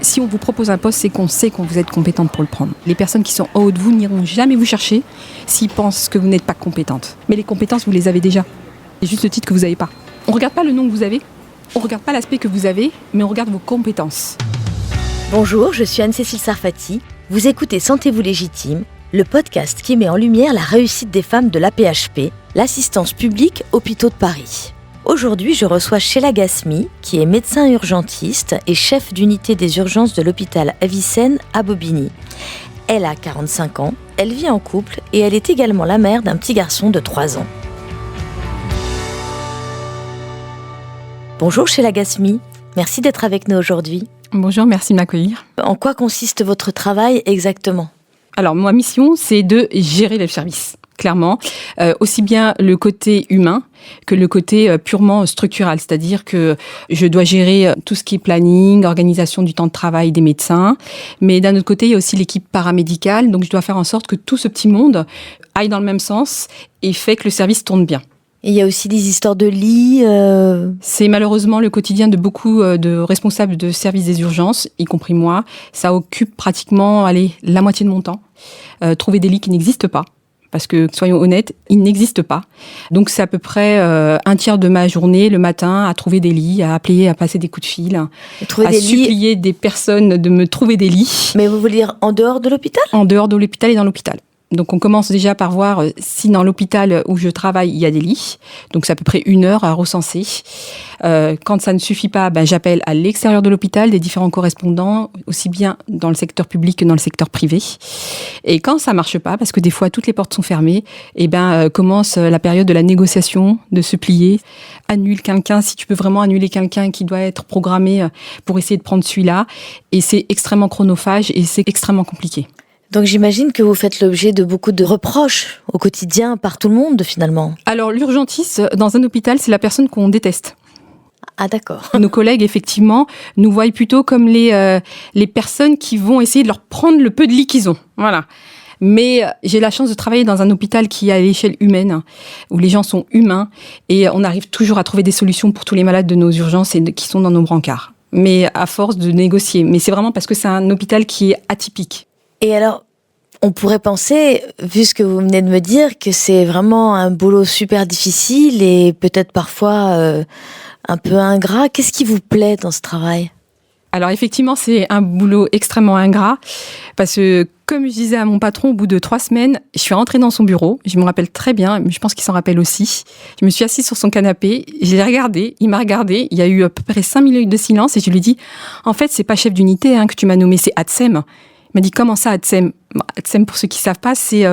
Si on vous propose un poste, c'est qu'on sait que vous êtes compétente pour le prendre. Les personnes qui sont en haut de vous n'iront jamais vous chercher s'ils pensent que vous n'êtes pas compétente. Mais les compétences, vous les avez déjà. C'est juste le titre que vous n'avez pas. On ne regarde pas le nom que vous avez, on ne regarde pas l'aspect que vous avez, mais on regarde vos compétences. Bonjour, je suis Anne-Cécile Sarfati. Vous écoutez Sentez-vous légitime, le podcast qui met en lumière la réussite des femmes de l'AP-HP, l'assistance publique Hôpitaux de Paris. Aujourd'hui, je reçois Sheila Gasmi, qui est médecin urgentiste et chef d'unité des urgences de l'hôpital Avicenne à Bobigny. Elle a 45 ans, elle vit en couple et elle est également la mère d'un petit garçon de 3 ans. Bonjour Sheila Gasmi, merci d'être avec nous aujourd'hui. Bonjour, merci de m'accueillir. En quoi consiste votre travail exactement ? Alors, ma mission, c'est de gérer le service, clairement. Aussi bien le côté humain que le côté purement structural. C'est-à-dire que je dois gérer tout ce qui est planning, organisation du temps de travail des médecins. Mais d'un autre côté, il y a aussi l'équipe paramédicale. Donc, je dois faire en sorte que tout ce petit monde aille dans le même sens et fait que le service tourne bien. Et il y a aussi des histoires de lits. C'est malheureusement le quotidien de beaucoup de responsables de services des urgences, y compris moi. Ça occupe pratiquement la moitié de mon temps. Trouver des lits qui n'existent pas. Parce que, soyons honnêtes, ils n'existent pas. Donc, c'est à peu près un tiers de ma journée, le matin, à trouver des lits, à appeler, à passer des coups de fil, à supplier des personnes de me trouver des lits. Mais vous voulez dire en dehors de l'hôpital ? En dehors de l'hôpital et dans l'hôpital. Donc, on commence déjà par voir si dans l'hôpital où je travaille, il y a des lits. Donc, c'est à peu près 1 heure à recenser. Quand ça ne suffit pas, j'appelle à l'extérieur de l'hôpital des différents correspondants, aussi bien dans le secteur public que dans le secteur privé. Et quand ça marche pas, parce que des fois, toutes les portes sont fermées, commence la période de la négociation, de se plier. Annule quelqu'un, si tu peux vraiment annuler quelqu'un qui doit être programmé pour essayer de prendre celui-là. Et c'est extrêmement chronophage et c'est extrêmement compliqué. Donc j'imagine que vous faites l'objet de beaucoup de reproches au quotidien par tout le monde finalement. Alors l'urgentiste dans un hôpital, c'est la personne qu'on déteste. Ah d'accord. Nos collègues effectivement nous voient plutôt comme les personnes qui vont essayer de leur prendre le peu de lit qu'ils ont. Voilà. Mais j'ai la chance de travailler dans un hôpital qui est à l'échelle humaine, où les gens sont humains et on arrive toujours à trouver des solutions pour tous les malades de nos urgences et qui sont dans nos brancards. Mais à force de négocier. Mais c'est vraiment parce que c'est un hôpital qui est atypique. Et alors, on pourrait penser, vu ce que vous venez de me dire, que c'est vraiment un boulot super difficile et peut-être parfois un peu ingrat. Qu'est-ce qui vous plaît dans ce travail ? Alors effectivement, c'est un boulot extrêmement ingrat parce que, comme je disais à mon patron, au bout de 3 semaines, je suis rentrée dans son bureau. Je me rappelle très bien, mais je pense qu'il s'en rappelle aussi. Je me suis assise sur son canapé, je l'ai regardé, il m'a regardé. Il y a eu à peu près 5 minutes de silence et je lui ai dit « En fait, c'est pas chef d'unité que tu m'as nommé, c'est ATSEM ». Il m'a dit, comment ça, ATSEM ? ATSEM, pour ceux qui ne savent pas, c'est,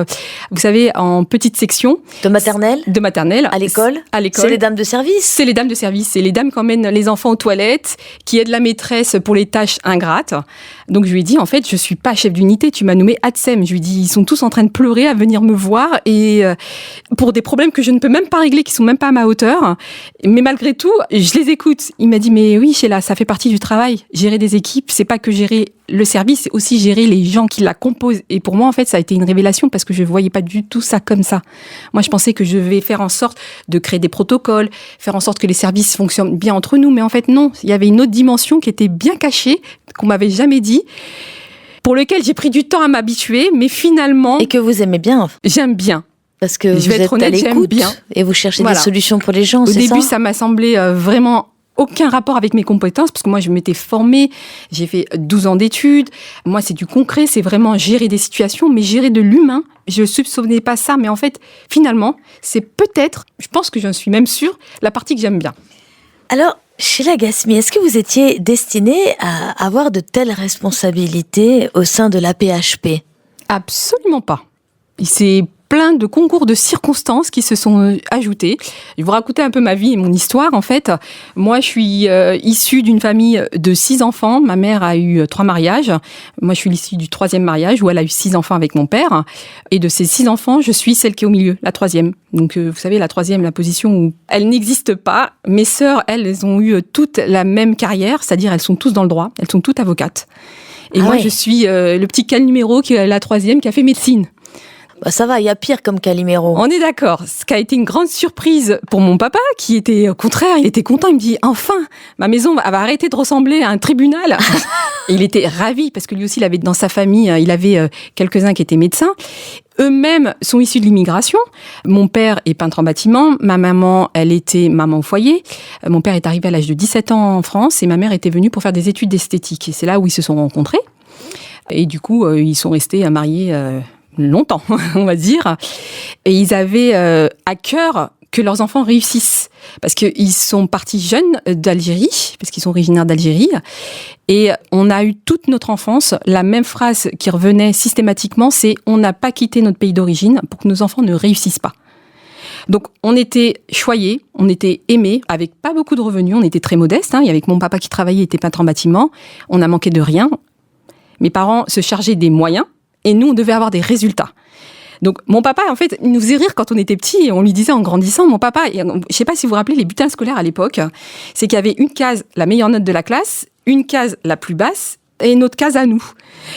vous savez, en petite section. De maternelle ? De maternelle. À l'école ? À l'école. C'est les dames de service ? C'est les dames de service. C'est les dames qui emmènent les enfants aux toilettes, qui aident la maîtresse pour les tâches ingrates. Donc, je lui ai dit, en fait, je ne suis pas chef d'unité, tu m'as nommé ATSEM. Je lui ai dit, ils sont tous en train de pleurer à venir me voir et pour des problèmes que je ne peux même pas régler, qui ne sont même pas à ma hauteur. Mais malgré tout, je les écoute. Il m'a dit, mais oui, Sheila, ça fait partie du travail. Gérer des équipes, c'est pas que gérer le service, c'est aussi gérer les gens qui la composent. Et pour moi, en fait, ça a été une révélation parce que je ne voyais pas du tout ça comme ça. Moi, je pensais que je vais faire en sorte de créer des protocoles, faire en sorte que les services fonctionnent bien entre nous. Mais en fait, non. Il y avait une autre dimension qui était bien cachée, qu'on m'avait jamais dit, pour lequel j'ai pris du temps à m'habituer. Mais finalement... Et que vous aimez bien. J'aime bien. Parce que je vais être honnête, à l'écoute bien. Et vous cherchez des solutions pour les gens, c'est ça ? Au début, ça m'a semblé vraiment... aucun rapport avec mes compétences, parce que moi, je m'étais formée, j'ai fait 12 ans d'études. Moi, c'est du concret, c'est vraiment gérer des situations, mais gérer de l'humain. Je ne soupçonnais pas ça, mais en fait, finalement, c'est peut-être, je pense que j'en suis même sûre, la partie que j'aime bien. Alors, Sheila Gasmi, est-ce que vous étiez destinée à avoir de telles responsabilités au sein de l'AP-HP ? Absolument pas. C'est plein de concours de circonstances qui se sont ajoutés. Je vais vous raconter un peu ma vie et mon histoire, en fait. Moi, je suis issue d'une famille de 6 enfants. Ma mère a eu 3 mariages. Moi, je suis l'issue du 3e mariage où elle a eu 6 enfants avec mon père. Et de ces 6 enfants, je suis celle qui est au milieu, la 3e. Donc, vous savez, la 3e, la position où elle n'existe pas. Mes sœurs, elles ont eu toutes la même carrière, c'est-à-dire elles sont tous dans le droit. Elles sont toutes avocates. Et moi, je suis le petit cas numéro qui est la 3e qui a fait médecine. Bah ça va, il y a pire comme Calimero. On est d'accord. Ce qui a été une grande surprise pour mon papa, qui était au contraire, il était content. Il me dit, enfin, ma maison va arrêter de ressembler à un tribunal. Et il était ravi parce que lui aussi, il avait dans sa famille, il avait quelques-uns qui étaient médecins. Eux-mêmes sont issus de l'immigration. Mon père est peintre en bâtiment. Ma maman, elle était maman au foyer. Mon père est arrivé à l'âge de 17 ans en France et ma mère était venue pour faire des études d'esthétique. Et c'est là où ils se sont rencontrés. Et du coup, ils sont restés mariés longtemps, on va dire. Et ils avaient à cœur que leurs enfants réussissent. Parce qu'ils sont partis jeunes d'Algérie, parce qu'ils sont originaires d'Algérie. Et on a eu toute notre enfance, la même phrase qui revenait systématiquement, c'est « on n'a pas quitté notre pays d'origine pour que nos enfants ne réussissent pas ». Donc on était choyés, on était aimés, avec pas beaucoup de revenus, on était très modestes. Il y avait mon papa qui travaillait, était peintre en bâtiment, on n'a manqué de rien. Mes parents se chargeaient des moyens, et nous, on devait avoir des résultats. Donc, mon papa, en fait, il nous faisait rire quand on était petits et on lui disait en grandissant, mon papa, je ne sais pas si vous vous rappelez les bulletins scolaires à l'époque, c'est qu'il y avait une case, la meilleure note de la classe, une case la plus basse et une autre case à nous.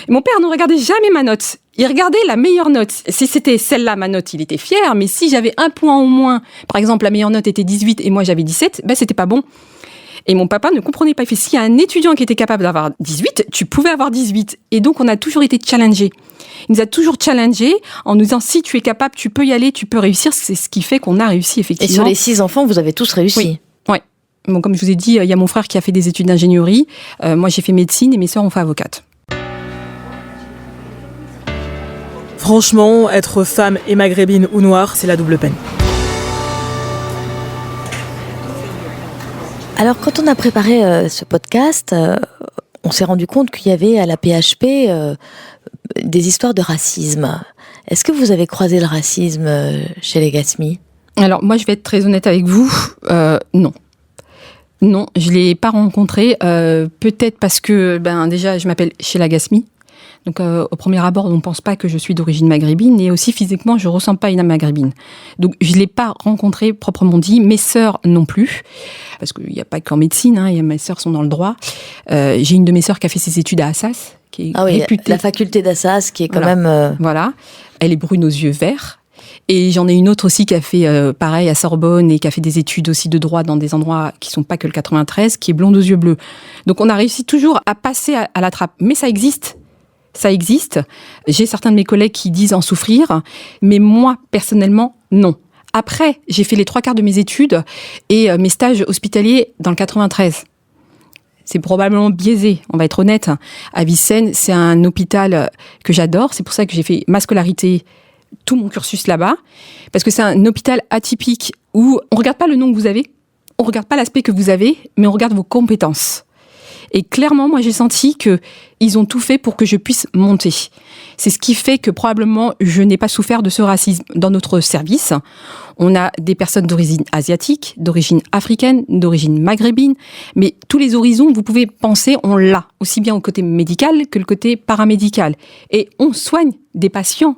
Et mon père ne regardait jamais ma note. Il regardait la meilleure note. Si c'était celle-là, ma note, il était fier, mais si j'avais un point au moins, par exemple, la meilleure note était 18 et moi j'avais 17, ben c'était pas bon. Et mon papa ne comprenait pas. Il fait, s'il y a un étudiant qui était capable d'avoir 18, tu pouvais avoir 18. Et donc, on a toujours été challengés. Il nous a toujours challengés en nous disant, si tu es capable, tu peux y aller, tu peux réussir. C'est ce qui fait qu'on a réussi, effectivement. Et sur les 6 enfants, vous avez tous réussi? Oui. Bon, comme je vous ai dit, il y a mon frère qui a fait des études d'ingénierie. Moi, j'ai fait médecine et mes sœurs ont fait avocate. Franchement, être femme et maghrébine ou noire, c'est la double peine. Alors, quand on a préparé ce podcast, on s'est rendu compte qu'il y avait à la PHP des histoires de racisme. Est-ce que vous avez croisé le racisme chez les Gasmi? Alors, moi, je vais être très honnête avec vous. Non. Non, je ne l'ai pas rencontré. Peut-être parce que, déjà, je m'appelle Sheila Gasmi. Donc, au premier abord, on ne pense pas que je suis d'origine maghrébine. Et aussi, physiquement, je ne ressemble pas à une âme maghrébine. Donc, je ne l'ai pas rencontré proprement dit. Mes sœurs non plus. Parce qu'il n'y a pas qu'en médecine. Mes sœurs sont dans le droit. J'ai une de mes sœurs qui a fait ses études à Assas. Qui est réputée. La faculté d'Assas, qui est quand même... Voilà. Elle est brune aux yeux verts. Et j'en ai une autre aussi qui a fait pareil à Sorbonne et qui a fait des études aussi de droit dans des endroits qui ne sont pas que le 93, qui est blonde aux yeux bleus. Donc, on a réussi toujours à passer à la trappe. Mais ça existe. Ça existe. J'ai certains de mes collègues qui disent en souffrir, mais moi, personnellement, non. Après, j'ai fait les 3/4 de mes études et mes stages hospitaliers dans le 93. C'est probablement biaisé, on va être honnête. À Vicenne, c'est un hôpital que j'adore. C'est pour ça que j'ai fait ma scolarité, tout mon cursus là-bas. Parce que c'est un hôpital atypique où on ne regarde pas le nom que vous avez, on ne regarde pas l'aspect que vous avez, mais on regarde vos compétences. Et clairement, moi, j'ai senti qu'ils ont tout fait pour que je puisse monter. C'est ce qui fait que probablement, je n'ai pas souffert de ce racisme. Dans notre service, on a des personnes d'origine asiatique, d'origine africaine, d'origine maghrébine. Mais tous les horizons, vous pouvez penser, on l'a. Aussi bien au côté médical que le côté paramédical. Et on soigne des patients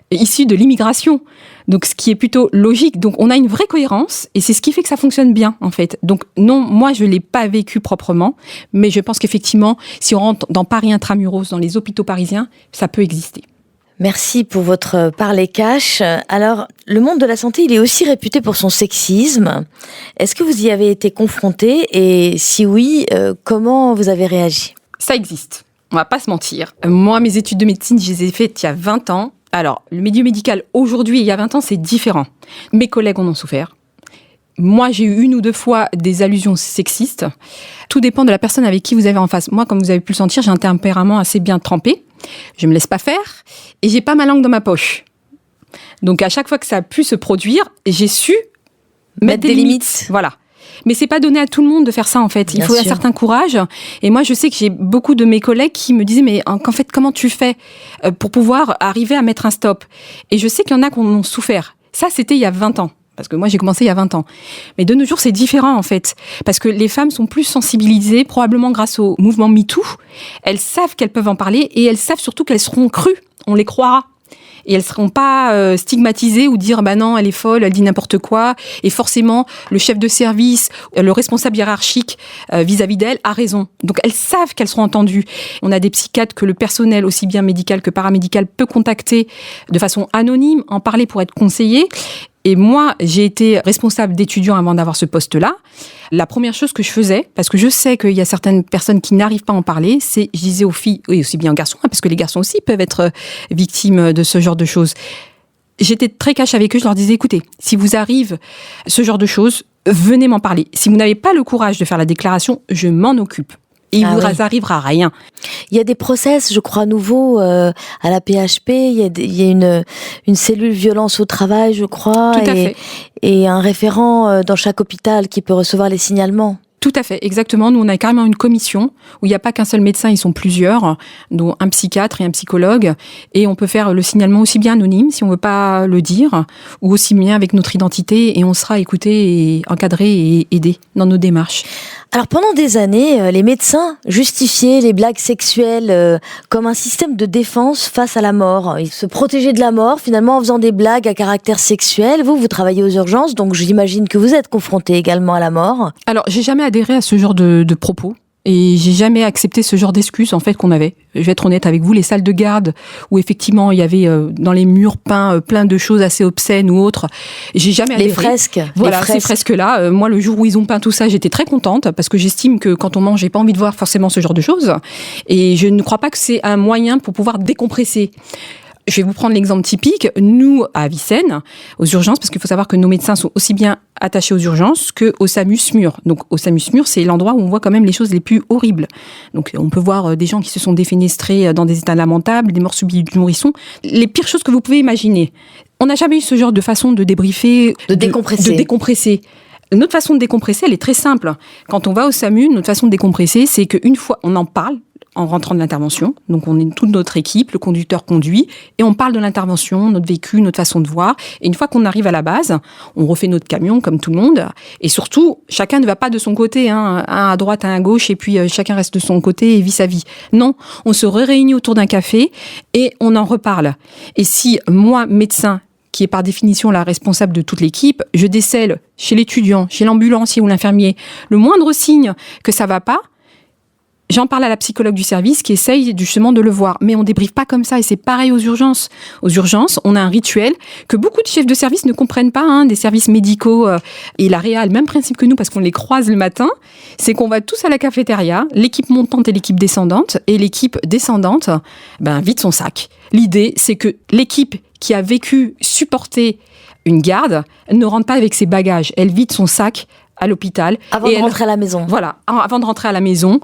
issus de l'immigration. Donc, ce qui est plutôt logique. Donc, on a une vraie cohérence et c'est ce qui fait que ça fonctionne bien, en fait. Donc, non, moi, je ne l'ai pas vécu proprement, mais je pense qu'effectivement, si on rentre dans Paris intramuros, dans les hôpitaux parisiens, ça peut exister. Merci pour votre parler cash. Alors, le monde de la santé, il est aussi réputé pour son sexisme. Est-ce que vous y avez été confronté et si oui, comment vous avez réagi? Ça existe. On ne va pas se mentir. Moi, mes études de médecine, je les ai faites il y a 20 ans. Alors, le milieu médical, aujourd'hui, il y a 20 ans, c'est différent. Mes collègues en ont souffert. Moi, j'ai eu 1 ou 2 fois des allusions sexistes. Tout dépend de la personne avec qui vous avez en face. Moi, comme vous avez pu le sentir, j'ai un tempérament assez bien trempé. Je ne me laisse pas faire et j'ai pas ma langue dans ma poche. Donc, à chaque fois que ça a pu se produire, j'ai su mettre des limites. Voilà. Mais c'est pas donné à tout le monde de faire ça, en fait. Il faut un certain courage. Et moi, je sais que j'ai beaucoup de mes collègues qui me disaient, mais en fait, comment tu fais pour pouvoir arriver à mettre un stop? Et je sais qu'il y en a qui en ont souffert. Ça, c'était il y a 20 ans. Parce que moi, j'ai commencé il y a 20 ans. Mais de nos jours, c'est différent, en fait. Parce que les femmes sont plus sensibilisées, probablement grâce au mouvement MeToo. Elles savent qu'elles peuvent en parler et elles savent surtout qu'elles seront crues. On les croira. et elles seront pas stigmatisées ou dire bah non, elle est folle, elle dit n'importe quoi, et forcément le chef de service, le responsable hiérarchique vis-à-vis d'elle a raison. Donc elles savent qu'elles seront entendues. On a des psychiatres que le personnel, aussi bien médical que paramédical, peut contacter de façon anonyme, en parler pour être conseillé. Et moi, j'ai été responsable d'étudiants avant d'avoir ce poste-là. La première chose que je faisais, parce que je sais qu'il y a certaines personnes qui n'arrivent pas à en parler, c'est, je disais aux filles, et aussi bien aux garçons, parce que les garçons aussi peuvent être victimes de ce genre de choses. J'étais très cash avec eux, je leur disais, écoutez, si vous arrive ce genre de choses, venez m'en parler. Si vous n'avez pas le courage de faire la déclaration, je m'en occupe. Et il vous arrivera rien. Il y a des process, je crois, nouveaux à la PHP. Il y a une cellule violence au travail, je crois. Tout à fait. Et un référent dans chaque hôpital qui peut recevoir les signalements. Tout à fait, exactement. Nous, on a carrément une commission où il n'y a pas qu'un seul médecin, ils sont plusieurs, dont un psychiatre et un psychologue. Et on peut faire le signalement aussi bien anonyme, si on ne veut pas le dire, ou aussi bien avec notre identité, et on sera écouté et encadré et aidé dans nos démarches. Alors pendant des années, les médecins justifiaient les blagues sexuelles comme un système de défense face à la mort. Ils se protégeaient de la mort finalement en faisant des blagues à caractère sexuel. Vous travaillez aux urgences, donc j'imagine que vous êtes confronté également à la mort. Alors j'ai jamais adhéré à ce genre de propos. Et j'ai jamais accepté ce genre d'excuses en fait qu'on avait. Je vais être honnête avec vous, les salles de garde où effectivement il y avait dans les murs peints plein de choses assez obscènes ou autres. J'ai jamais adhéré. Les fresques. Voilà, ces fresques-là. Moi, le jour où ils ont peint tout ça, j'étais très contente parce que j'estime que quand on mange, j'ai pas envie de voir forcément ce genre de choses. Et je ne crois pas que c'est un moyen pour pouvoir décompresser. Je vais vous prendre l'exemple typique. Nous, à Avicenne, aux urgences, parce qu'il faut savoir que nos médecins sont aussi bien attachés aux urgences qu'au SAMU-SMUR. Donc, au SAMU-SMUR, c'est l'endroit où on voit quand même les choses les plus horribles. Donc, on peut voir des gens qui se sont défenestrés dans des états lamentables, des morts subites du nourrisson. Les pires choses que vous pouvez imaginer. On n'a jamais eu ce genre de façon de débriefer, de décompresser. Notre façon de décompresser, elle est très simple. Quand on va au SAMU, notre façon de décompresser, c'est qu'une fois, on en parle, en rentrant de l'intervention. Donc, on est toute notre équipe, le conducteur conduit, et on parle de l'intervention, notre vécu, notre façon de voir. Et une fois qu'on arrive à la base, on refait notre camion comme tout le monde. Et surtout, chacun ne va pas de son côté, un à droite, un à gauche, et puis chacun reste de son côté et vit sa vie. Non, on se réunit autour d'un café et on en reparle. Et si moi, médecin, qui est par définition la responsable de toute l'équipe, je décèle chez l'étudiant, chez l'ambulancier ou l'infirmier, le moindre signe que ça va pas, j'en parle à la psychologue du service qui essaye justement de le voir. Mais on débriefe pas comme ça et c'est pareil aux urgences. Aux urgences, on a un rituel que beaucoup de chefs de service ne comprennent pas, des services médicaux. Et la réa a le même principe que nous parce qu'on les croise le matin. C'est qu'on va tous à la cafétéria, l'équipe montante et l'équipe descendante. Et l'équipe descendante, vide son sac. L'idée, c'est que l'équipe qui a supporté une garde, ne rentre pas avec ses bagages. Elle vide son sac à l'hôpital. Avant de rentrer à la maison. Voilà, avant de rentrer à la maison.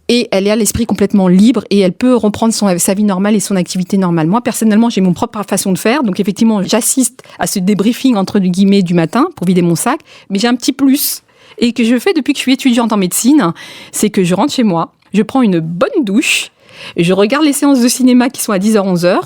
Et elle est à l'esprit complètement libre et elle peut reprendre sa vie normale et son activité normale. Moi, personnellement, j'ai mon propre façon de faire. Donc, effectivement, j'assiste à ce débriefing, entre guillemets, du matin pour vider mon sac. Mais j'ai un petit plus et que je fais depuis que je suis étudiante en médecine. C'est que je rentre chez moi, je prends une bonne douche, je regarde les séances de cinéma qui sont à 10h, 11h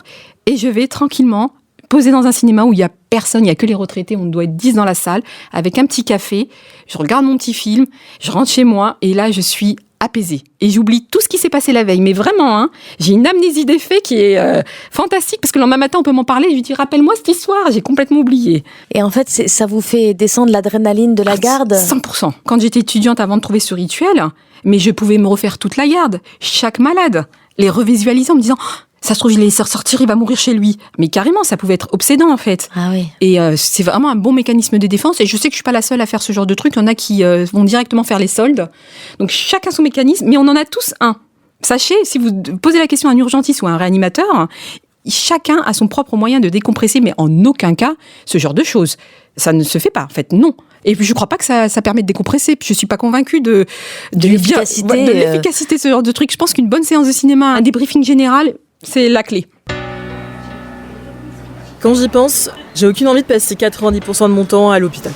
et je vais tranquillement poser dans un cinéma où il n'y a personne, il n'y a que les retraités, on doit être 10 dans la salle, avec un petit café, je regarde mon petit film, je rentre chez moi, et là, je suis apaisée. Et j'oublie tout ce qui s'est passé la veille. Mais vraiment, j'ai une amnésie des faits qui est fantastique, parce que le lendemain matin, on peut m'en parler, et je lui dis, rappelle-moi cette histoire, j'ai complètement oublié. Et en fait, ça vous fait descendre l'adrénaline de la garde ? 100%. Quand j'étais étudiante, avant de trouver ce rituel, mais je pouvais me refaire toute la garde, chaque malade, les revisualiser en me disant... Ça se trouve, je l'ai laissé ressortir, il va mourir chez lui. Mais carrément, ça pouvait être obsédant, en fait. Ah oui. Et c'est vraiment un bon mécanisme de défense. Et je sais que je suis pas la seule à faire ce genre de truc. Il y en a qui vont directement faire les soldes. Donc, chacun son mécanisme. Mais on en a tous un. Sachez, si vous posez la question à un urgentiste ou à un réanimateur, chacun a son propre moyen de décompresser. Mais en aucun cas, ce genre de choses. Ça ne se fait pas, en fait. Non. Et puis, je crois pas que ça permet de décompresser. Puis, je suis pas convaincue de l'efficacité. De l'efficacité, ce genre de truc. Je pense qu'une bonne séance de cinéma, un débriefing général, c'est la clé. Quand j'y pense, j'ai aucune envie de passer 90% de mon temps à l'hôpital.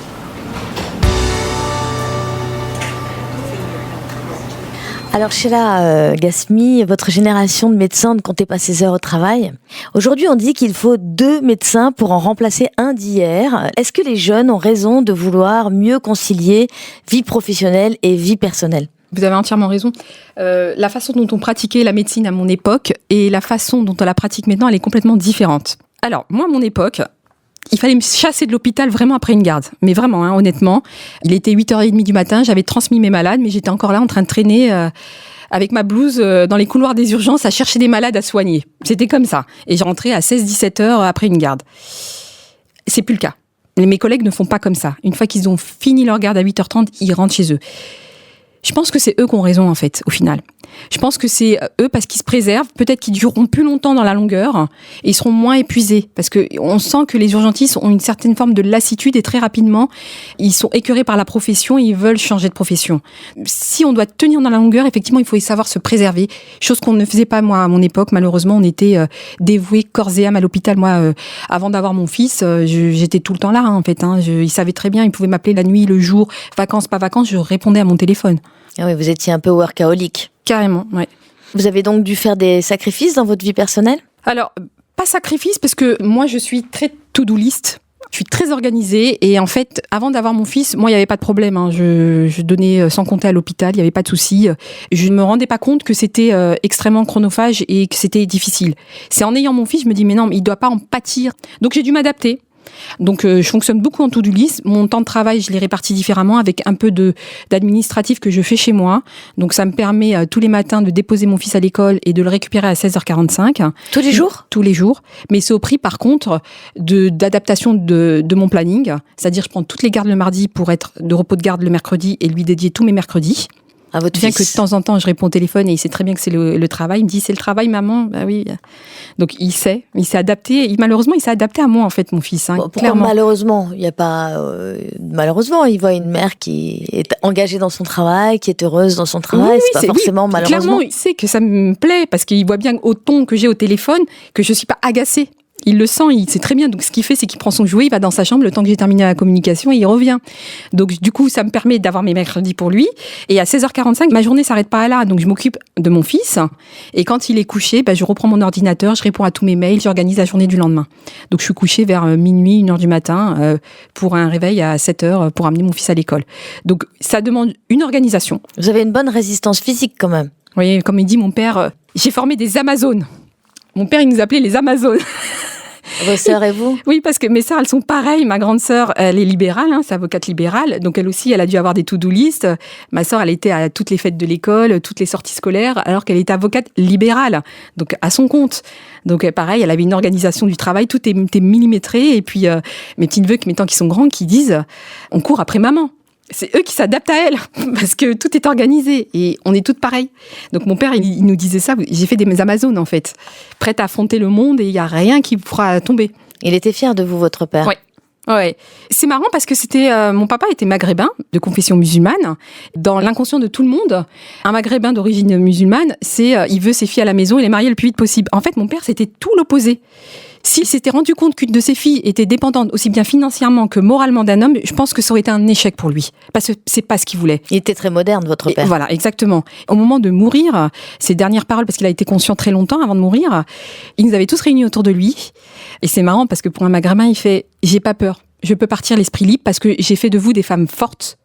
Alors Sheila Ghasmi, votre génération de médecins ne comptait pas ses heures au travail. Aujourd'hui, on dit qu'il faut 2 médecins pour en remplacer un d'hier. Est-ce que les jeunes ont raison de vouloir mieux concilier vie professionnelle et vie personnelle ? Vous avez entièrement raison. La façon dont on pratiquait la médecine à mon époque et la façon dont on la pratique maintenant, elle est complètement différente. Alors, moi, à mon époque, il fallait me chasser de l'hôpital vraiment après une garde. Mais vraiment, honnêtement. Il était 8h30 du matin, j'avais transmis mes malades, mais j'étais encore là en train de traîner avec ma blouse dans les couloirs des urgences à chercher des malades à soigner. C'était comme ça. Et je rentrais à 16-17 heures après une garde. C'est plus le cas. Mes collègues ne font pas comme ça. Une fois qu'ils ont fini leur garde à 8h30, ils rentrent chez eux. Je pense que c'est eux qui ont raison, en fait, au final. Je pense que c'est eux parce qu'ils se préservent, peut-être qu'ils dureront plus longtemps dans la longueur et ils seront moins épuisés. Parce qu'on sent que les urgentistes ont une certaine forme de lassitude et très rapidement, ils sont écœurés par la profession et ils veulent changer de profession. Si on doit tenir dans la longueur, effectivement, il faut savoir se préserver. Chose qu'on ne faisait pas, moi, à mon époque. Malheureusement, on était dévoués corps et âme à l'hôpital. Moi, avant d'avoir mon fils, j'étais tout le temps là, en fait. Ils savaient très bien, ils pouvaient m'appeler la nuit, le jour, vacances, pas vacances, je répondais à mon téléphone. Ah oui, vous étiez un peu workaholic. Carrément, ouais. Vous avez donc dû faire des sacrifices dans votre vie personnelle ? Alors, pas sacrifice, parce que moi, je suis très to-do list. Je suis très organisée et en fait, avant d'avoir mon fils, moi, il n'y avait pas de problème. Je donnais sans compter à l'hôpital, il n'y avait pas de souci. Je ne me rendais pas compte que c'était extrêmement chronophage et que c'était difficile. C'est en ayant mon fils, je me dis, mais non, mais il ne doit pas en pâtir. Donc, j'ai dû m'adapter. Donc, je fonctionne beaucoup en to-do list. Mon temps de travail, je l'ai réparti différemment avec un peu d'administratif que je fais chez moi. Donc, ça me permet tous les matins de déposer mon fils à l'école et de le récupérer à 16h45. Tous les jours ? Tous les jours. Mais c'est au prix, par contre, d'adaptation de mon planning. C'est-à-dire, je prends toutes les gardes le mardi pour être de repos de garde le mercredi et lui dédier tous mes mercredis. À votre Bien fils. que de temps en temps, je réponds au téléphone et il sait très bien que c'est le travail. Il me dit, c'est le travail, maman. Bah oui. Donc, il s'est adapté. Malheureusement, il s'est adapté à moi, en fait, mon fils. Pourquoi clairement. malheureusement ? Il n'y a pas... malheureusement, il voit une mère qui est engagée dans son travail, qui est heureuse dans son travail. C'est pas forcément malheureusement. Clairement, il sait que ça me plaît parce qu'il voit bien au ton que j'ai au téléphone que je ne suis pas agacée. Il le sent, il sait très bien. Donc, ce qu'il fait, c'est qu'il prend son jouet, il va dans sa chambre le temps que j'ai terminé la communication et il revient. Donc, du coup, ça me permet d'avoir mes mercredis pour lui. Et à 16h45, ma journée s'arrête pas là. Donc, je m'occupe de mon fils. Et quand il est couché, je reprends mon ordinateur, je réponds à tous mes mails, j'organise la journée du lendemain. Donc, je suis couchée vers minuit, 1h du matin, pour un réveil à 7h pour amener mon fils à l'école. Donc, ça demande une organisation. Vous avez une bonne résistance physique quand même. Vous voyez, comme il dit mon père, j'ai formé des Amazones. Mon père, il nous appelait les Amazones. Vos sœurs et vous ? Oui, parce que mes sœurs, elles sont pareilles. Ma grande sœur, elle est libérale, c'est avocate libérale. Donc, elle aussi, elle a dû avoir des to-do list. Ma sœur, elle était à toutes les fêtes de l'école, toutes les sorties scolaires, alors qu'elle était avocate libérale. Donc, à son compte. Donc, pareil, elle avait une organisation du travail. Tout était millimétré. Et puis, mes petits neveux, maintenant qui sont grands, qui disent, on court après maman. C'est eux qui s'adaptent à elle, parce que tout est organisé et on est toutes pareilles. Donc mon père, il nous disait ça, j'ai fait des Amazones en fait, prête à affronter le monde et il n'y a rien qui pourra tomber. Il était fier de vous, votre père ? Oui. Ouais. C'est marrant parce que mon papa était maghrébin de confession musulmane. Dans l'inconscient de tout le monde, un maghrébin d'origine musulmane, il veut ses filles à la maison et les marier le plus vite possible. En fait, mon père, c'était tout l'opposé. S'il s'était rendu compte qu'une de ses filles était dépendante aussi bien financièrement que moralement d'un homme, je pense que ça aurait été un échec pour lui. Parce que c'est pas ce qu'il voulait. Il était très moderne, votre père. Voilà, exactement. Au moment de mourir, ses dernières paroles, parce qu'il a été conscient très longtemps avant de mourir, il nous avait tous réunis autour de lui. Et c'est marrant parce que pour un maghrébin, il fait « J'ai pas peur. Je peux partir l'esprit libre parce que j'ai fait de vous des femmes fortes.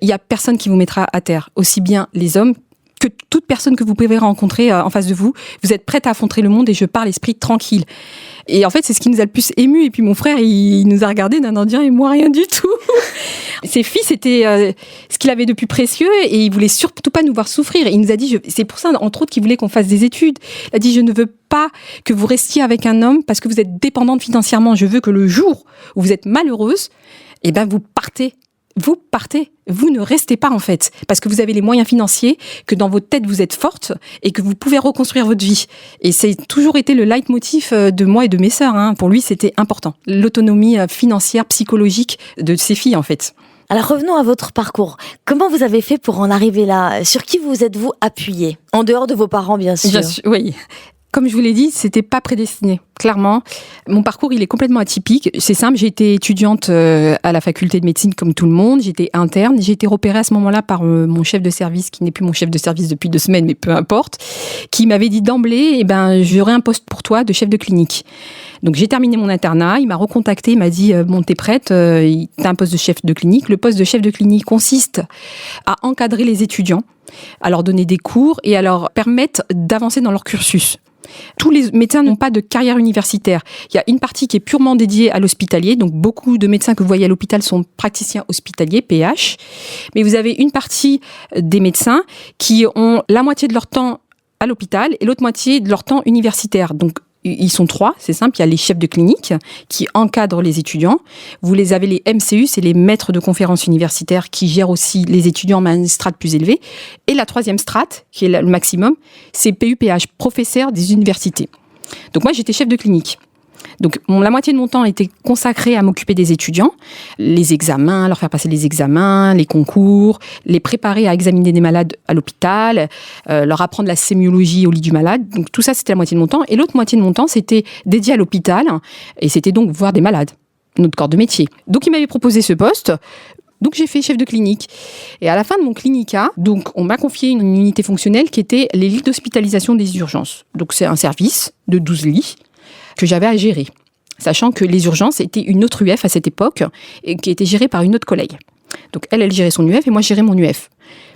Il y a personne qui vous mettra à terre. Aussi bien les hommes que toute personne que vous pouvez rencontrer en face de vous. Vous êtes prête à affronter le monde et je pars l'esprit tranquille. » Et en fait, c'est ce qui nous a le plus ému. Et puis mon frère, il nous a regardé d'un indien et moi, rien du tout. Ses filles, c'était ce qu'il avait de plus précieux et il voulait surtout pas nous voir souffrir. Et il nous a dit, c'est pour ça, entre autres, qu'il voulait qu'on fasse des études. Il a dit, je ne veux pas que vous restiez avec un homme parce que vous êtes dépendante financièrement. Je veux que le jour où vous êtes malheureuse, vous partez. Vous partez, vous ne restez pas en fait, parce que vous avez les moyens financiers, que dans votre tête vous êtes forte et que vous pouvez reconstruire votre vie. Et c'est toujours été le leitmotiv de moi et de mes sœurs. Pour lui, c'était important. L'autonomie financière, psychologique de ses filles en fait. Alors revenons à votre parcours. Comment vous avez fait pour en arriver là ? Sur qui vous êtes-vous appuyé ? En dehors de vos parents, bien sûr. Oui. Comme je vous l'ai dit, c'était pas prédestiné. Clairement, mon parcours, il est complètement atypique. C'est simple, j'ai été étudiante à la faculté de médecine comme tout le monde. J'étais interne. J'ai été repérée à ce moment-là par mon chef de service, qui n'est plus mon chef de service depuis 2 semaines, mais peu importe, qui m'avait dit d'emblée, j'aurai un poste pour toi de chef de clinique. Donc j'ai terminé mon internat, il m'a recontacté, il m'a dit bon, t'es prête, t'as un poste de chef de clinique. Le poste de chef de clinique consiste à encadrer les étudiants, à leur donner des cours et à leur permettre d'avancer dans leur cursus. Tous les médecins n'ont pas de carrière universitaire. Il y a une partie qui est purement dédiée à l'hospitalier, donc beaucoup de médecins que vous voyez à l'hôpital sont praticiens hospitaliers, PH, mais vous avez une partie des médecins qui ont la moitié de leur temps à l'hôpital et l'autre moitié de leur temps universitaire. Donc, ils sont 3, c'est simple. Il y a les chefs de clinique qui encadrent les étudiants. Vous les avez les MCU, c'est les maîtres de conférences universitaires qui gèrent aussi les étudiants à une strate plus élevée. Et la 3e strate, qui est le maximum, c'est PUPH, professeur des universités. Donc moi, j'étais chef de clinique. Donc, la moitié de mon temps était consacré à m'occuper des étudiants, les examens, leur faire passer les examens, les concours, les préparer à examiner des malades à l'hôpital, leur apprendre la sémiologie au lit du malade. Donc, tout ça, c'était la moitié de mon temps. Et l'autre moitié de mon temps, c'était dédié à l'hôpital. Et c'était donc voir des malades, notre corps de métier. Donc, il m'avait proposé ce poste. Donc, j'ai fait chef de clinique. Et à la fin de mon clinica, donc, on m'a confié une unité fonctionnelle qui était les lits d'hospitalisation des urgences. Donc, c'est un service de 12 lits que j'avais à gérer, sachant que les urgences étaient une autre UF à cette époque et qui était gérée par une autre collègue. Donc elle gérait son UF et moi je gérais mon UF.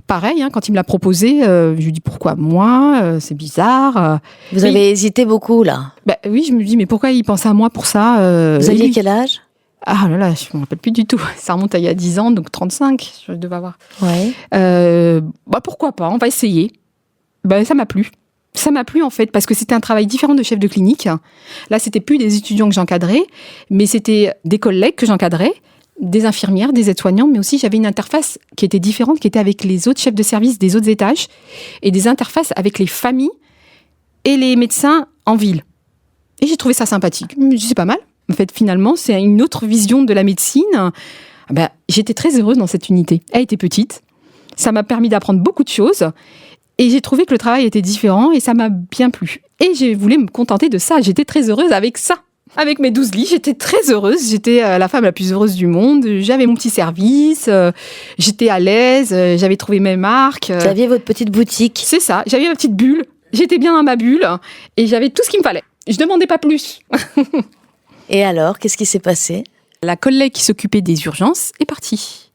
Pareil, quand il me l'a proposé, je lui dis pourquoi moi, c'est bizarre. Vous avez hésité beaucoup là. Oui, je me dis mais pourquoi il pense à moi pour ça Vous aviez quel âge ? Ah là là, je ne me rappelle plus du tout. Ça remonte à il y a 10 ans, donc 35, je devais avoir. Ouais. Pourquoi pas, on va essayer. Ça m'a plu. Ça m'a plu en fait parce que c'était un travail différent de chef de clinique. Là, c'était plus des étudiants que j'encadrais, mais c'était des collègues que j'encadrais, des infirmières, des aides-soignants, mais aussi j'avais une interface qui était différente, qui était avec les autres chefs de service des autres étages et des interfaces avec les familles et les médecins en ville. Et j'ai trouvé ça sympathique. Je me dis, c'est pas mal. En fait, finalement, c'est une autre vision de la médecine. J'étais très heureuse dans cette unité. Elle était petite. Ça m'a permis d'apprendre beaucoup de choses. Et j'ai trouvé que le travail était différent et ça m'a bien plu. Et j'ai voulu me contenter de ça. J'étais très heureuse avec ça. Avec mes 12 lits, j'étais très heureuse. J'étais la femme la plus heureuse du monde. J'avais mon petit service. J'étais à l'aise. J'avais trouvé mes marques. Vous aviez votre petite boutique. C'est ça. J'avais ma petite bulle. J'étais bien dans ma bulle. Et j'avais tout ce qu'il me fallait. Je ne demandais pas plus. Et alors, qu'est-ce qui s'est passé ? La collègue qui s'occupait des urgences est partie.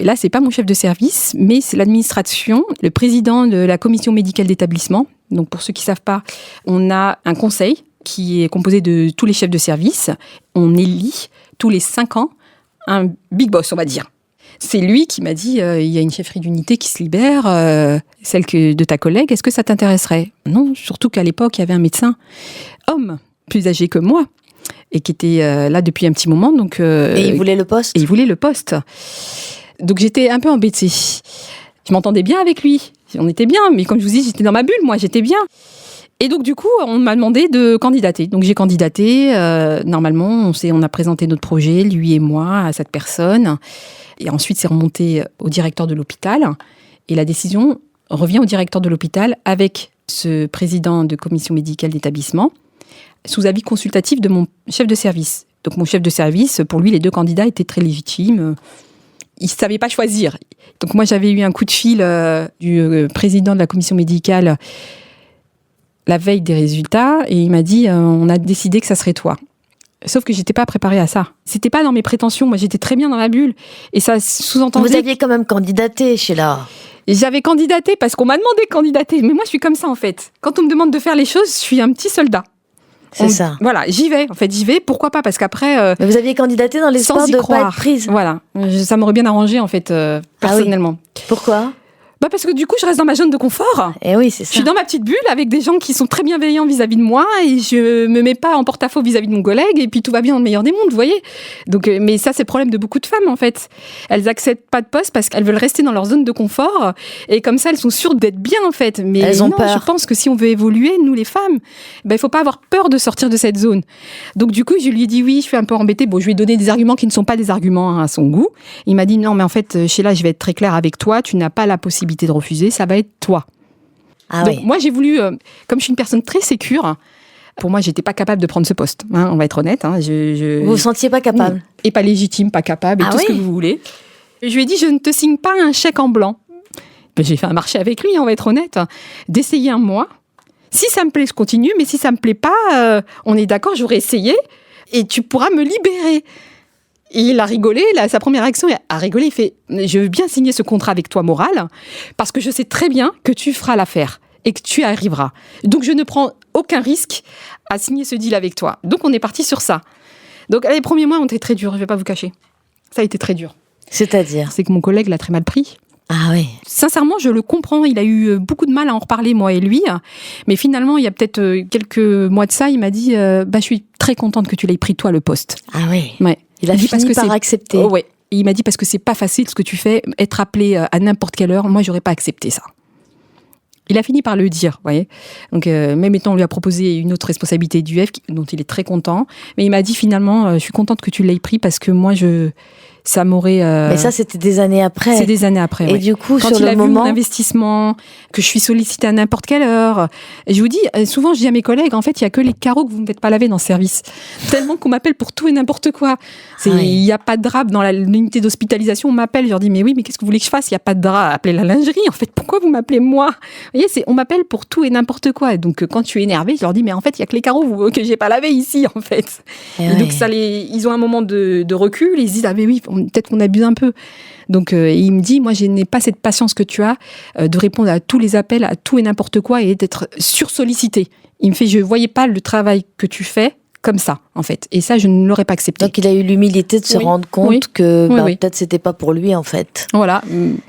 Là, c'est pas mon chef de service, mais c'est l'administration, le président de la commission médicale d'établissement. Donc, pour ceux qui savent pas, on a un conseil qui est composé de tous les chefs de service. On élit tous les 5 ans un big boss, on va dire. C'est lui qui m'a dit, il y a une chefferie d'unité qui se libère, celle de ta collègue, est-ce que ça t'intéresserait ? Non, surtout qu'à l'époque, il y avait un médecin homme, plus âgé que moi, et qui était là depuis un petit moment. Donc, et il voulait le poste ? Et il voulait le poste. Donc j'étais un peu embêtée. Je m'entendais bien avec lui. On était bien, mais comme je vous dis, j'étais dans ma bulle, moi, j'étais bien. Et donc du coup, on m'a demandé de candidater. Donc j'ai candidaté. Normalement, on a présenté notre projet, lui et moi, à cette personne. Et ensuite, c'est remonté au directeur de l'hôpital. Et la décision revient au directeur de l'hôpital avec ce président de commission médicale d'établissement, sous avis consultatif de mon chef de service. Donc mon chef de service, pour lui, les 2 candidats étaient très légitimes. Il ne savait pas choisir. Donc moi, j'avais eu un coup de fil du président de la commission médicale la veille des résultats et il m'a dit on a décidé que ça serait toi. Sauf que j'étais pas préparée à ça. C'était pas dans mes prétentions. Moi, j'étais très bien dans ma bulle. Et ça sous-entendait... Vous aviez quand même candidaté, Sheila. J'avais candidaté parce qu'on m'a demandé de candidater. Mais moi, je suis comme ça, en fait. Quand on me demande de faire les choses, je suis un petit soldat. C'est ça. Voilà, j'y vais. En fait, j'y vais. Pourquoi pas ? Parce qu'après... Mais vous aviez candidaté dans l'espoir de ne pas être prise. Voilà. Ça m'aurait bien arrangé, en fait, personnellement. Ah oui. Pourquoi ? Parce que du coup, je reste dans ma zone de confort. Et oui, c'est ça. Je suis dans ma petite bulle avec des gens qui sont très bienveillants vis-à-vis de moi et je me mets pas en porte-à-faux vis-à-vis de mon collègue et puis tout va bien dans le meilleur des mondes, vous voyez. Donc, mais ça, c'est le problème de beaucoup de femmes, en fait. Elles acceptent pas de poste parce qu'elles veulent rester dans leur zone de confort et comme ça, elles sont sûres d'être bien, en fait. Mais elles ont peur. Je pense que si on veut évoluer, nous, les femmes, il faut pas avoir peur de sortir de cette zone. Donc, du coup, je lui ai dit oui, je suis un peu embêtée. Bon, je lui ai donné des arguments qui ne sont pas des arguments à son goût. Il m'a dit non, mais en fait, Sheila, je vais être très claire avec toi. Tu n'as pas la possibilité de refuser. Ça va être toi. Ah donc oui. moi j'ai voulu, comme je suis une personne très sécure, pour moi j'étais pas capable de prendre ce poste, on va être honnête. Vous vous sentiez pas capable ? Et pas légitime, pas capable, et tout ce que vous voulez. Et je lui ai dit, je ne te signe pas un chèque en blanc. J'ai fait un marché avec lui, on va être honnête, d'essayer un mois. Si ça me plaît, je continue, mais si ça me plaît pas, on est d'accord, j'aurais essayé, et tu pourras me libérer. Et il a rigolé, sa première réaction a rigolé, il fait « Je veux bien signer ce contrat avec toi, Moral, parce que je sais très bien que tu feras l'affaire. et que tu y arriveras. Donc, je ne prends aucun risque à signer ce deal avec toi. Donc, on est parti sur ça. Donc, les premiers mois ont été très durs, je ne vais pas vous cacher. Ça a été très dur. C'est-à-dire ? C'est que mon collègue l'a très mal pris. Ah oui. Sincèrement, je le comprends. Il a eu beaucoup de mal à en reparler, moi et lui. Mais finalement, il y a peut-être quelques mois de ça, il m'a dit je suis très contente que tu l'aies pris, toi, le poste. Ah oui. Ouais. Il a fini par accepter. Oh, ouais. Et il m'a dit parce que c'est pas facile ce que tu fais, être appelé à n'importe quelle heure. Moi, j'aurais pas accepté ça. Il a fini par le dire, vous voyez. Donc, même étant, on lui a proposé une autre responsabilité d'UF, dont il est très content. Mais il m'a dit finalement, je suis contente que tu l'aies pris parce que moi, ça m'aurait... Mais ça, c'était des années après. C'est des années après, Et ouais. du coup, quand sur il le a moment... vu mon investissement, que je suis sollicitée à n'importe quelle heure. Et je vous dis, souvent, je dis à mes collègues, en fait, il n'y a que les carreaux que vous ne faites pas laver dans ce service. Tellement qu'on m'appelle pour tout et n'importe quoi. Il n'y a pas de drap dans l'unité d'hospitalisation. On m'appelle, je leur dis, mais oui, mais qu'est-ce que vous voulez que je fasse ? Il n'y a pas de drap. Appelez la lingerie. En fait, pourquoi vous m'appelez moi ? Vous voyez, on m'appelle pour tout et n'importe quoi. Donc, quand je suis énervée, je leur dis, mais en fait, il n'y a que les carreaux que je n'ai pas lavé ici, en fait. Et donc, ils ont un moment de recul. Et ils se disent, ah, mais oui, peut-être qu'on abuse un peu. Donc, il me dit, moi, je n'ai pas cette patience que tu as de répondre à tous les appels, à tout et n'importe quoi et d'être sursollicité. Il me fait, je ne voyais pas le travail que tu fais comme ça, en fait. Et ça, je ne l'aurais pas accepté. Donc, il a eu l'humilité de se rendre compte que peut-être c'était pas pour lui, en fait. Voilà.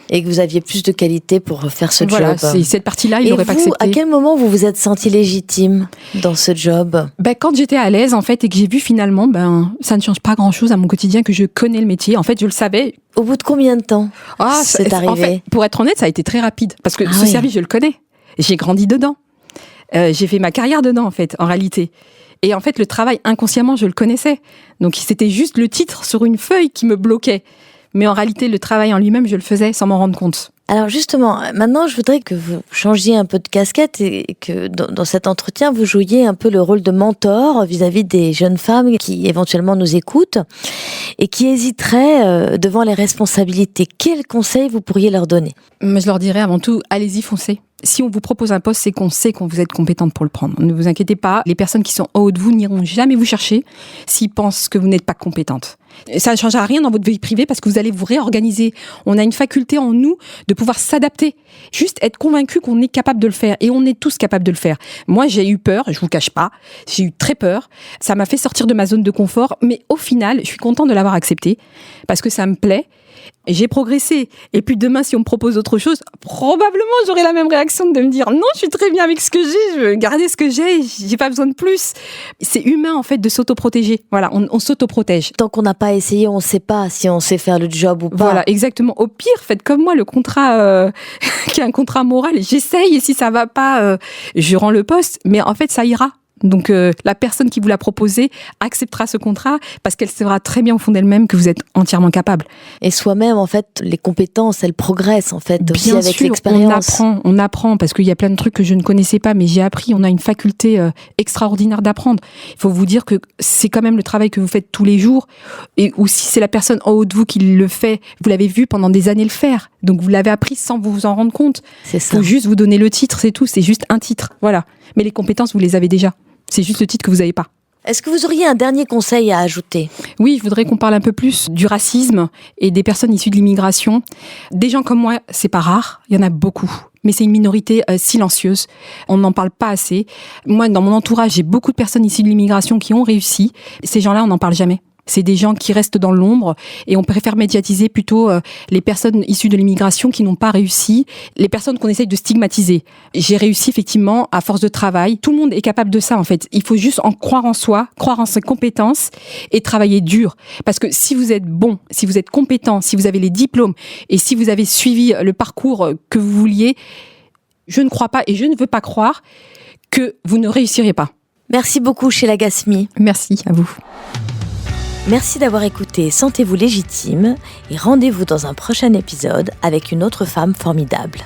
Et que vous aviez plus de qualité pour faire ce job. Voilà, cette partie-là, il n'aurait pas accepté. À quel moment vous vous êtes senti légitime dans ce job ? Quand j'étais à l'aise, en fait, et que j'ai vu finalement, ça ne change pas grand-chose à mon quotidien, que je connais le métier. En fait, je le savais. Au bout de combien de temps c'est arrivé ? En fait, pour être honnête, ça a été très rapide. Parce que ce service, je le connais. J'ai grandi dedans. J'ai fait ma carrière dedans, en fait, en réalité. Et en fait, le travail, inconsciemment, je le connaissais. Donc, c'était juste le titre sur une feuille qui me bloquait. Mais en réalité, le travail en lui-même, je le faisais sans m'en rendre compte. Alors justement, maintenant, je voudrais que vous changiez un peu de casquette et que dans cet entretien, vous jouiez un peu le rôle de mentor vis-à-vis des jeunes femmes qui éventuellement nous écoutent et qui hésiteraient devant les responsabilités. Quels conseils vous pourriez leur donner ? Je leur dirais avant tout, allez-y, foncez. Si on vous propose un poste, c'est qu'on sait que vous êtes compétente pour le prendre. Ne vous inquiétez pas, les personnes qui sont en haut de vous n'iront jamais vous chercher s'ils pensent que vous n'êtes pas compétente. Ça ne changera rien dans votre vie privée parce que vous allez vous réorganiser. On a une faculté en nous de pouvoir s'adapter. Juste être convaincu qu'on est capable de le faire. Et on est tous capables de le faire. Moi, j'ai eu peur, je vous cache pas. J'ai eu très peur. Ça m'a fait sortir de ma zone de confort. Mais au final, je suis contente de l'avoir accepté parce que ça me plaît. Et j'ai progressé. Et puis demain, si on me propose autre chose, probablement j'aurai la même réaction de me dire non, je suis très bien avec ce que j'ai, je veux garder ce que j'ai pas besoin de plus. C'est humain en fait de s'autoprotéger. Voilà, on s'autoprotège. Tant qu'on n'a pas essayé, on ne sait pas si on sait faire le job ou pas. Voilà, exactement. Au pire, faites comme moi, le contrat qui est un contrat moral. J'essaye et si ça va pas, je rends le poste. Mais en fait, ça ira. Donc la personne qui vous l'a proposé acceptera ce contrat parce qu'elle saura très bien au fond d'elle-même que vous êtes entièrement capable. Et soi-même, en fait, les compétences, elles progressent en fait aussi avec l'expérience. On apprend parce qu'il y a plein de trucs que je ne connaissais pas, mais j'ai appris. On a une faculté extraordinaire d'apprendre. Il faut vous dire que c'est quand même le travail que vous faites tous les jours, et ou si c'est la personne en haut de vous qui le fait, vous l'avez vu pendant des années le faire. Donc vous l'avez appris sans vous en rendre compte. C'est ça. Il faut juste vous donner le titre, c'est tout. C'est juste un titre, voilà. Mais les compétences, vous les avez déjà. C'est juste le titre que vous n'avez pas. Est-ce que vous auriez un dernier conseil à ajouter ? Oui, je voudrais qu'on parle un peu plus du racisme et des personnes issues de l'immigration. Des gens comme moi, c'est pas rare, il y en a beaucoup. Mais c'est une minorité silencieuse. On n'en parle pas assez. Moi, dans mon entourage, j'ai beaucoup de personnes issues de l'immigration qui ont réussi. Ces gens-là, on n'en parle jamais. C'est des gens qui restent dans l'ombre et on préfère médiatiser plutôt les personnes issues de l'immigration qui n'ont pas réussi, les personnes qu'on essaye de stigmatiser. J'ai réussi effectivement à force de travail. Tout le monde est capable de ça en fait. Il faut juste en croire en soi, croire en ses compétences et travailler dur. Parce que si vous êtes bon, si vous êtes compétent, si vous avez les diplômes et si vous avez suivi le parcours que vous vouliez, je ne crois pas et je ne veux pas croire que vous ne réussirez pas. Merci beaucoup Sheila Ghasmi. Merci à vous. Merci d'avoir écouté Sentez-vous légitime et rendez-vous dans un prochain épisode avec une autre femme formidable.